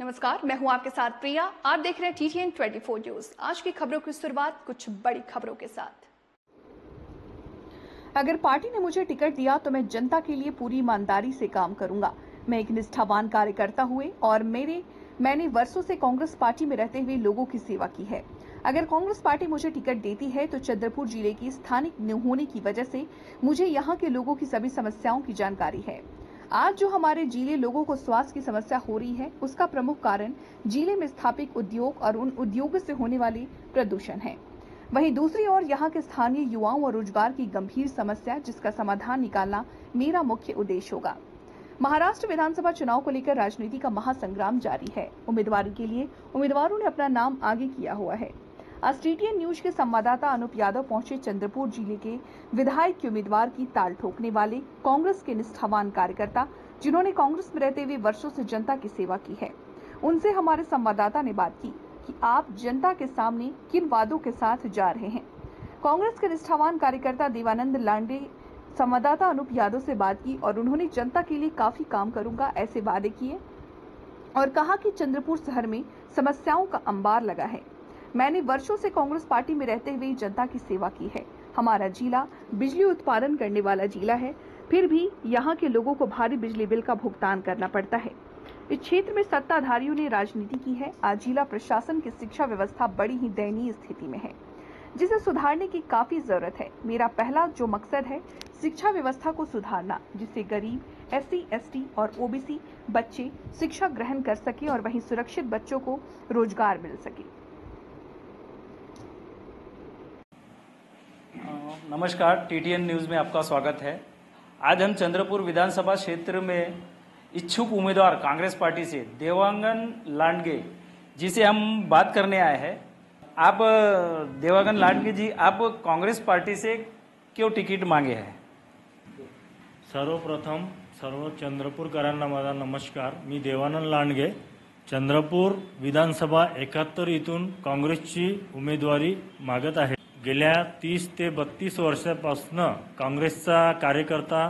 नमस्कार, मैं हूं आपके साथ प्रिया। आप देख रहे हैं TTN 24 न्यूज। आज की खबरों की शुरुआत कुछ बड़ी खबरों के साथ। अगर पार्टी ने मुझे टिकट दिया तो मैं जनता के लिए पूरी ईमानदारी से काम करूंगा। मैं एक निष्ठावान कार्यकर्ता हुए और मैंने वर्षों से कांग्रेस पार्टी में रहते हुए लोगों की सेवा की है। अगर कांग्रेस पार्टी मुझे टिकट देती है तो चंद्रपुर जिले की स्थानिक होने की वजह से मुझे यहाँ के लोगों की सभी समस्याओं की जानकारी है। आज जो हमारे जिले लोगों को स्वास्थ्य की समस्या हो रही है, उसका प्रमुख कारण जिले में स्थापित उद्योग और उन उद्योगों से होने वाली प्रदूषण है। वहीं दूसरी ओर यहाँ के स्थानीय युवाओं और रोजगार की गंभीर समस्या, जिसका समाधान निकालना मेरा मुख्य उद्देश्य होगा। महाराष्ट्र विधानसभा चुनाव को लेकर राजनीति का महासंग्राम जारी है। उम्मीदवारी के लिए उम्मीदवारों ने अपना नाम आगे किया हुआ है। आज TTN न्यूज के संवाददाता अनुप यादव पहुंचे चंद्रपुर जिले के विधायक के उम्मीदवार की ताल ठोकने वाले कांग्रेस के निष्ठावान कार्यकर्ता, जिन्होंने कांग्रेस में रहते हुए वर्षों से जनता की सेवा की है। उनसे हमारे संवाददाता ने बात की कि आप जनता के सामने किन वादों के साथ जा रहे हैं। कांग्रेस के निष्ठावान कार्यकर्ता देवानंद लांडे संवाददाता अनुप यादव से बात की और उन्होंने जनता के लिए काफी काम करूंगा ऐसे वादे किए और कहा कि चंद्रपुर शहर में समस्याओं का अंबार लगा है। मैंने वर्षों से कांग्रेस पार्टी में रहते हुए जनता की सेवा की है। हमारा जिला बिजली उत्पादन करने वाला जिला है, फिर भी यहाँ के लोगों को भारी बिजली बिल का भुगतान करना पड़ता है। इस क्षेत्र में सत्ताधारियों ने राजनीति की है। आज जिला प्रशासन की शिक्षा व्यवस्था बड़ी ही दयनीय स्थिति में है, जिसे सुधारने की काफी जरूरत है। मेरा पहला जो मकसद है शिक्षा व्यवस्था को सुधारना, जिससे गरीब SC, ST और OBC बच्चे शिक्षा ग्रहण कर सके और वहीं सुरक्षित बच्चों को रोजगार मिल सके। नमस्कार, TTN न्यूज़ में आपका स्वागत है। आज हम चंद्रपुर विधानसभा क्षेत्र में इच्छुक उम्मीदवार कांग्रेस पार्टी से देवांगन लांडगे जी से हम बात करने आए हैं। आप देवांगन लांडगे जी, आप कांग्रेस पार्टी से क्यों तिकीट मांगे हैं? सर्वप्रथम सर्व चंद्रपूरकरांना माझा नमस्कार। मी देवानंद लांडगे, चंद्रपूर विधानसभा 71 इथून काँग्रेसची उमेदवारी मागत आहे। गेल्या 30 ते 32 वर्षापासून काँग्रेसचा कार्यकर्ता,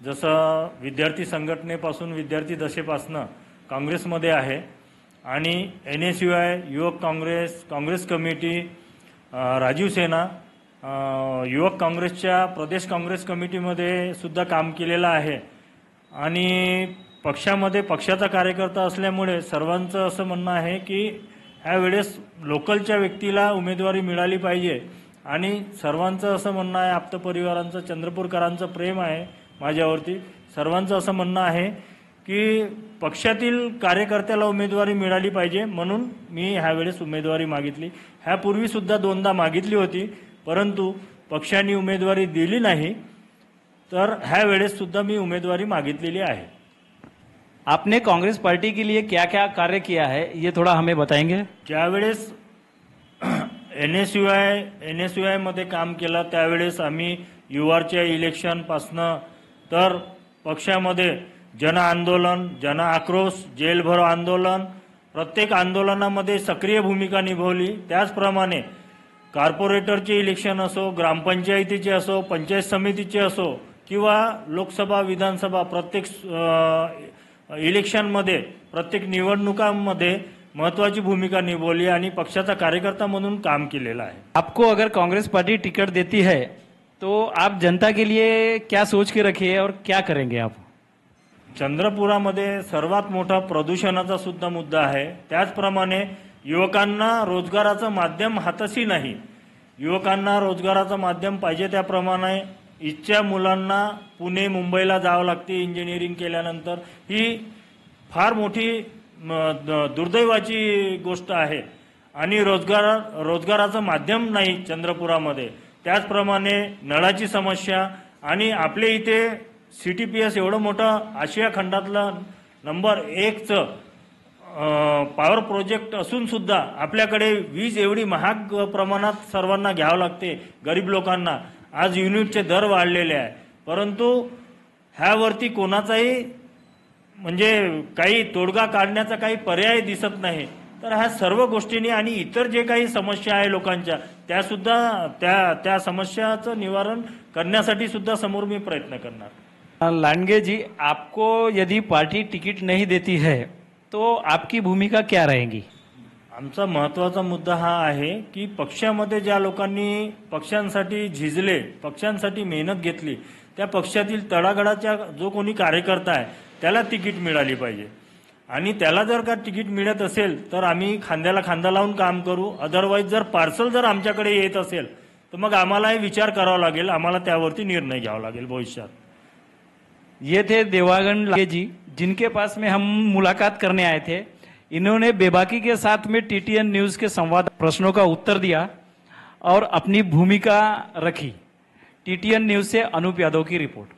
जसं विद्यार्थी संघटनेपासून विद्यार्थी दशेपासून काँग्रेसमध्ये आहे आणि NSUI, युवक काँग्रेस, काँग्रेस कमिटी, राजीव सेना, युवक काँग्रेसच्या प्रदेश काँग्रेस कमिटीमध्ये सुद्धा काम केलेलं आहे आणि पक्षामध्ये पक्षाचा कार्यकर्ता असल्यामुळे सर्वांचं असं म्हणणं आहे की यावेळेस लोकलच्या व्यक्तीला उमेदवारी मिळाली पाहिजे आणि सर्वांचं असं म्हणणं आहे, आप्त परिवारांचं, चंद्रपूरकरांचं प्रेम आहे माझ्यावरती। सर्वांचं असं म्हणणं आहे की पक्षातील कार्यकर्त्याला उमेदवारी मिळाली पाहिजे, म्हणून मी ह्यावेळेस उमेदवारी मागितली। ह्यापूर्वी सुद्धा दोनदा मागितली होती, परंतु पक्षाने उमेदवारी दिली नाही, तर ह्यावेळेस सुद्धा मी उमेदवारी मागितलेली आहे। आपने कांग्रेस पार्टी के लिए क्या क्या कार्य किया है, ये थोड़ा हमें बताएंगे? ज्यावेळेस NSUI मध्ये काम केलं त्यावेळेस आम्ही युवारच्या इलेक्शनपासनं तर पक्षामध्ये जन आंदोलन, जन आक्रोश, जेल भरो आंदोलन, प्रत्येक आंदोलनामध्ये सक्रिय भूमिका निभावली। त्याचप्रमाणे कॉर्पोरेटरचे इलेक्शन असो, ग्रामपंचायतीचे असो, पंचायत समितीचे असो किंवा लोकसभा, विधानसभा, प्रत्येक इलेक्शनमध्ये, प्रत्येक निवडणुकांमध्ये महत्वाची भूमिका निभावली आणि पक्षाचा कार्यकर्ता म्हणून काम केलेला आहे। आपको अगर कांग्रेस पार्टी टिकट देती है तो आप जनता के लिए क्या सोच के रखे है और क्या करेंगे आप? चंद्रपुरामध्ये सर्वात मोठा प्रदूषणाचा सुद्धा मुद्दा आहे। त्याचप्रमाणे युवकांना रोजगाराचं माध्यम हातशी नाही। युवकांना रोजगाराचं माध्यम पाहिजे त्याप्रमाणे इच्छा मुलांना पुणे, मुंबईला जावं लागते इंजिनिअरिंग केल्यानंतर। ही फार मोठी दुर्दैवाची गोष्ट आहे आणि रोजगाराचं माध्यम नाही चंद्रपुरामध्ये। त्याचप्रमाणे नळाची समस्या आणि आपले इथे CTPS एवढं मोठं आशिया खंडातलं नंबर 1चं पॉवर प्रोजेक्ट असून सुद्धा आपल्याकडे वीज एवढी महाग प्रमाणात सर्वांना घ्यावं लागते, गरीब लोकांना। आज युनिटचे दर वाढलेले आहे, परंतु ह्यावरती कोणाचाही म्हणजे काही तोडगा काढण्याचा काही पर्याय दिसत नाही। तर ह्या सर्व गोष्टींनी आणि इतर जे काही समस्या आहे लोकांच्या, त्या सुद्धा त्या समस्याचं निवारण करण्यासाठी सुद्धा समोर मी प्रयत्न करणार। लांडगे जी, आपको यदि पार्टी टिकट नहीं देती है तो आपकी भूमिका क्या रहेगी? आमचा महत्त्वाचा मुद्दा हा आहे की पक्षामध्ये ज्या लोकांनी पक्षांसाठी झिजले, पक्षांसाठी मेहनत घेतली, त्या पक्षातील तळागाळाच्या जो कोणी कार्यकर्ता आहे त्याला तिकीट मिळाली पाहिजे. आणि त्याला जर का तिकीट मिळत असेल तर आम्ही खांद्याला खांदा लावून काम करू. अदरवाईज जर पार्सल जर आमच्याकडे येत असेल तर मग आम्हालाही विचार करावा लागेल, आम्हाला त्यावरती निर्णय घ्यावा लागेल भविष्यात. ये थे देवांगन लांगे जी, जिनके पास में हम मुलाकात करने आए थे. इन्होंने बेबाकी के साथ में टीटीएन न्यूज के संवाद प्रश्नों का उत्तर दिया और अपनी भूमिका रखी. टीटीएन न्यूज से अनूप यादव की रिपोर्ट.